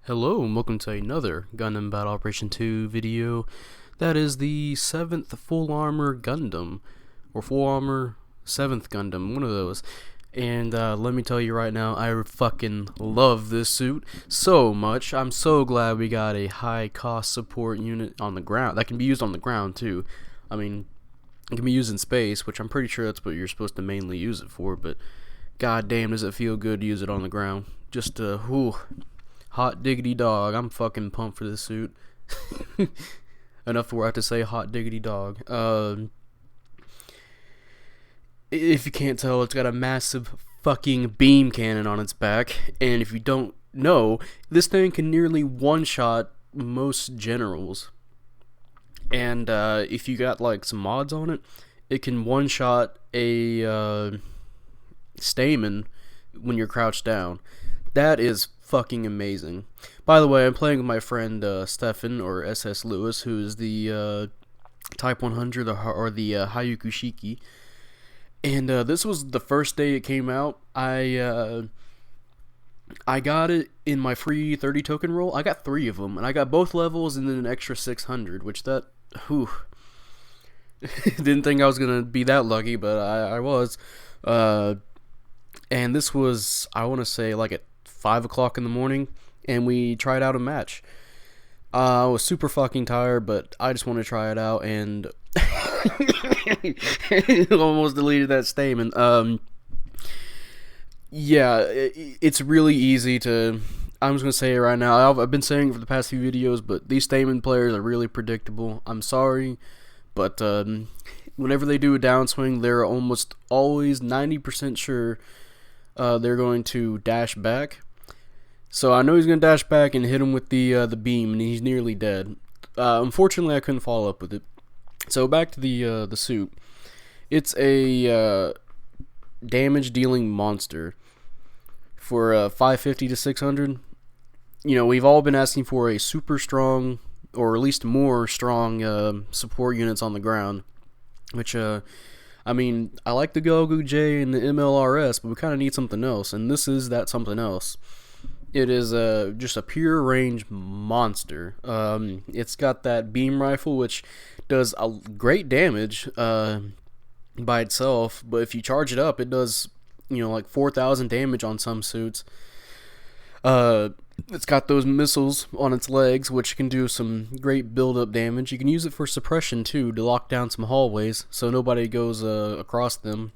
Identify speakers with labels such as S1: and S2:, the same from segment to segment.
S1: Hello and welcome to another Gundam Battle Operation 2 video. That is the 7th Full Armor Gundam, or Full Armor 7th Gundam, one of those. And let me tell you right now, I fucking love this suit so much. I'm so glad we got a high cost support unit on the ground. That can be used on the ground too. I mean, it can be used in space, which I'm pretty sure that's what you're supposed to mainly use it for, but god damn does it feel good to use it on the ground. Just, whew. Hot diggity dog. I'm fucking pumped for this suit. Enough where I have to say hot diggity dog. If you can't tell, it's got a massive fucking beam cannon on its back. And if you don't know, this thing can nearly one-shot most generals. And if you got like some mods on it, it can one-shot a Stamen when you're crouched down. That is fucking amazing. By the way, I'm playing with my friend Stefan, or SS Lewis, who is the Type 100 or the Hayuku Shiki. And this was the first day it came out. I got it in my free 30 token roll. I got 3 of them, and I got both levels and then an extra 600, which that, whew. Didn't think I was gonna be that lucky, but I was. And this was, I want to say, like at 5 o'clock in the morning, and we tried out a match. I was super fucking tired, but I just wanted to try it out, and almost deleted that statement. Yeah, it's really easy to, I'm just going to say it right now, I've been saying it for the past few videos, but these statement players are really predictable. I'm sorry, but whenever they do a downswing, they're almost always 90% sure they're going to dash back. So I know he's going to dash back and hit him with the beam, and he's nearly dead. Unfortunately, I couldn't follow up with it. So back to the suit. It's a damage-dealing monster for 550 to 600. You know, we've all been asking for a super strong, or at least more strong, support units on the ground. Which, I mean, I like the Gelgu J and the MLRS, but we kind of need something else, and this is that something else. It is just a pure range monster. It's got that beam rifle, which does a great damage by itself, but if you charge it up, it does, you know, like 4,000 damage on some suits. It's got those missiles on its legs, which can do some great build-up damage. You can use it for suppression, too, to lock down some hallways, so nobody goes across them.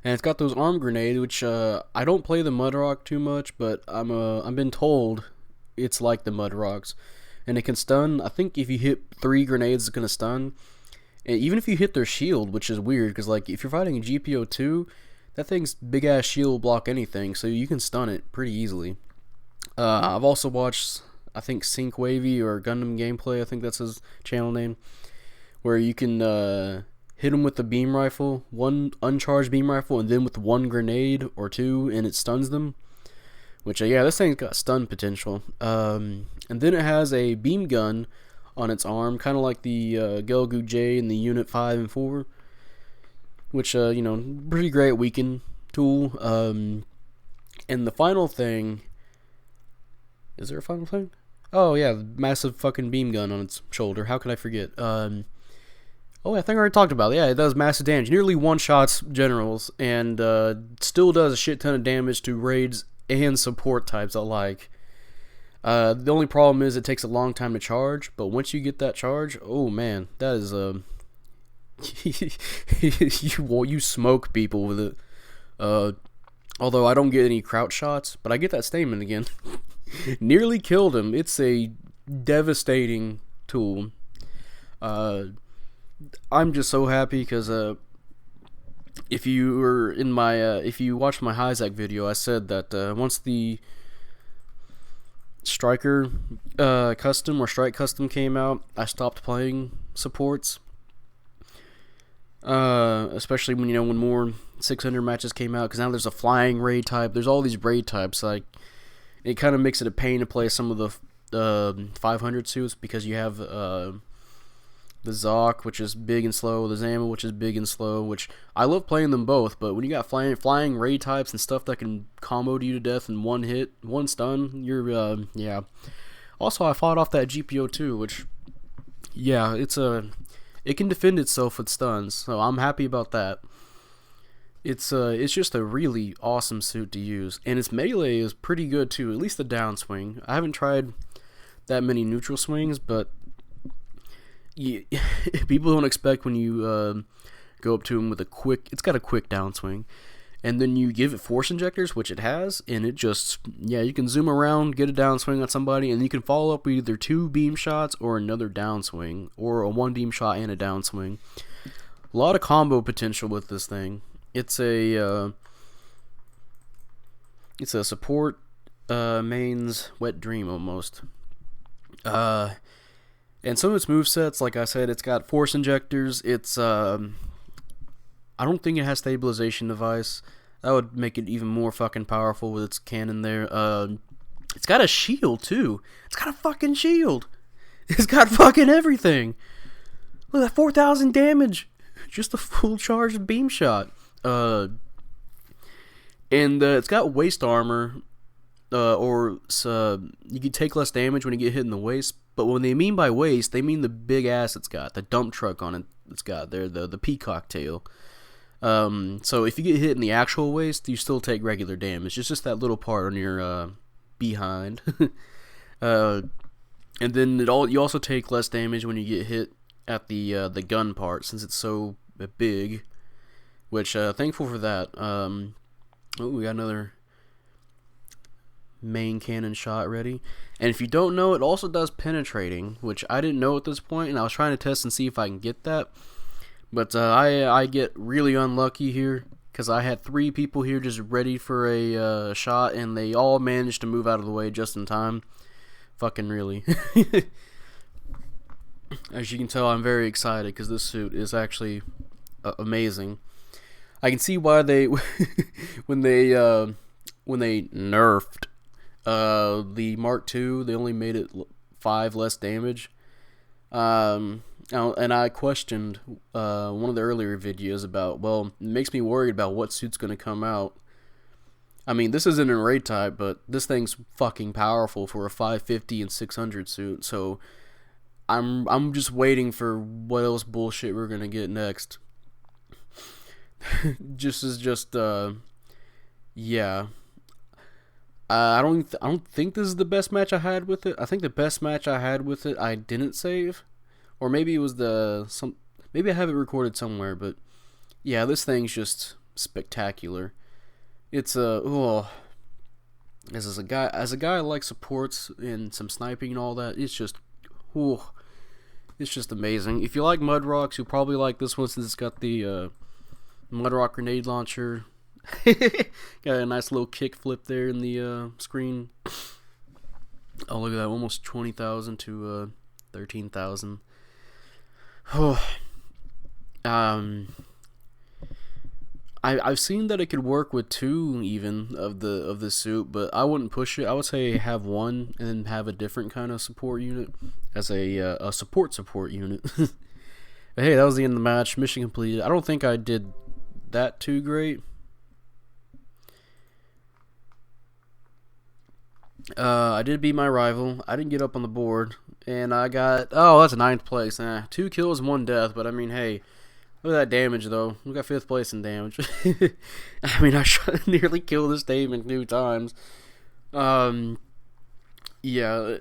S1: And it's got those arm grenades, which I don't play the Mudrock too much, but I've been told it's like the Mudrocks. And it can stun. I think if you hit 3 grenades, it's going to stun. And even if you hit their shield, which is weird, because like if you're fighting a GPO2, that thing's big-ass shield will block anything, so you can stun it pretty easily. I've also watched, I think, Sync Wavy or Gundam Gameplay, I think that's his channel name, where you can hit him with the beam rifle, one uncharged beam rifle, and then with 1 grenade or 2, and it stuns them. Which, yeah, this thing's got stun potential. And then it has a beam gun on its arm, kind of like the Gelgu J in the Unit 5 and 4. Which, you know, pretty great weaken tool. And the final thing, is there a final thing? Oh, yeah, massive fucking beam gun on its shoulder. How could I forget? Oh, I think I already talked about it. Yeah, it does massive damage. Nearly one-shots generals, and still does a shit ton of damage to raids and support types alike. The only problem is it takes a long time to charge, but once you get that charge, oh man, that is you smoke people with it. Although I don't get any crouch shots, but I get that statement again. Nearly killed him. It's a devastating tool. I'm just so happy because if you were in my if you watched my Hyzak video, I said that once the Striker custom or Strike custom came out, I stopped playing supports. Especially when, you know, when more 600 matches came out, because now there's a flying raid type. There's all these raid types. Like, it kind of makes it a pain to play some of the 500 suits, because you have the Zoc, which is big and slow, the Zama, which is big and slow, which I love playing them both, but when you got flying raid types and stuff that can combo you to death in one hit, one stun, you're, yeah. Also, I fought off that GPO too, which, yeah, it can defend itself with stuns, so I'm happy about that. It's just a really awesome suit to use, and its melee is pretty good too, at least the downswing. I haven't tried that many neutral swings, but yeah, people don't expect when you go up to him with it's got a quick downswing, and then you give it force injectors, which it has, and it just, yeah, you can zoom around, get a downswing on somebody, and you can follow up with either 2 beam shots or another downswing, or a 1 beam shot and a downswing. A lot of combo potential with this thing. It's a support mains wet dream almost. And some of its movesets, like I said, it's got force injectors. It's I don't think it has stabilization device. That would make it even more fucking powerful with its cannon there. It's got a shield too. It's got a fucking shield. It's got fucking everything. Look at that 4,000 damage. Just a full charged beam shot. And it's got waist armor, you can take less damage when you get hit in the waist. But when they mean by waist, they mean the big ass it's got, the dump truck on it. It's got there, the peacock tail. So if you get hit in the actual waist, you still take regular damage. It's just that little part on your behind. And then you also take less damage when you get hit at the gun part, since it's so big. Which, thankful for that. We got another main cannon shot ready. And if you don't know, it also does penetrating, which I didn't know at this point, and I was trying to test and see if I can get that. But I get really unlucky here, because I had 3 people here just ready for a shot, and they all managed to move out of the way just in time. Fucking really. As you can tell, I'm very excited, because this suit is actually amazing. I can see why they when they nerfed the Mark II, they only made it 5 less damage. And I questioned one of the earlier videos about, well, it makes me worried about what suit's going to come out. I mean, this isn't a raid type, but this thing's fucking powerful for a 550 and 600 suit. So I'm just waiting for what else bullshit we're going to get next. Yeah. I don't think this is the best match I had with it. I think the best match I had with it I didn't save, or maybe it was maybe I have it recorded somewhere. But yeah, this thing's just spectacular. It's as a guy who likes supports and some sniping and all that, it's just amazing. If you like Mud Rocks, you'll probably like this one, since it's got the Mud Rock grenade launcher. Got a nice little kick flip there in the screen. Oh, look at that, almost 20,000 to 13,000. I've seen that it could work with 2 even of the suit, but I wouldn't push it. I would say have 1 and then have a different kind of support unit as a support unit. But hey, that was the end of the match. Mission completed. I don't think I did that too great. I did beat my rival. I didn't get up on the board, and I got, that's 9th place. 2 kills and 1 death, but I mean, hey, look at that damage though. We got 5th place in damage. I mean, I nearly killed this Damon 2 times. Yeah.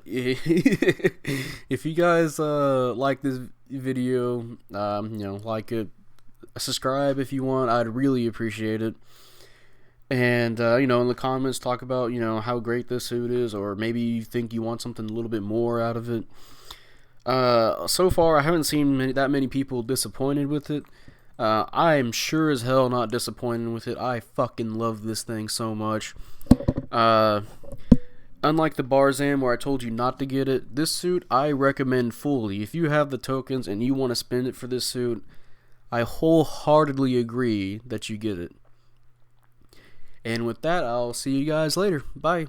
S1: If you guys like this video, like it, subscribe if you want. I'd really appreciate it. And in the comments, talk about how great this suit is, or maybe you think you want something a little bit more out of it. So far, I haven't seen that many people disappointed with it. I'm sure as hell not disappointed with it. I fucking love this thing so much. Unlike the Barzan where I told you not to get it, this suit I recommend fully. If you have the tokens and you want to spend it for this suit, I wholeheartedly agree that you get it. And with that, I'll see you guys later. Bye.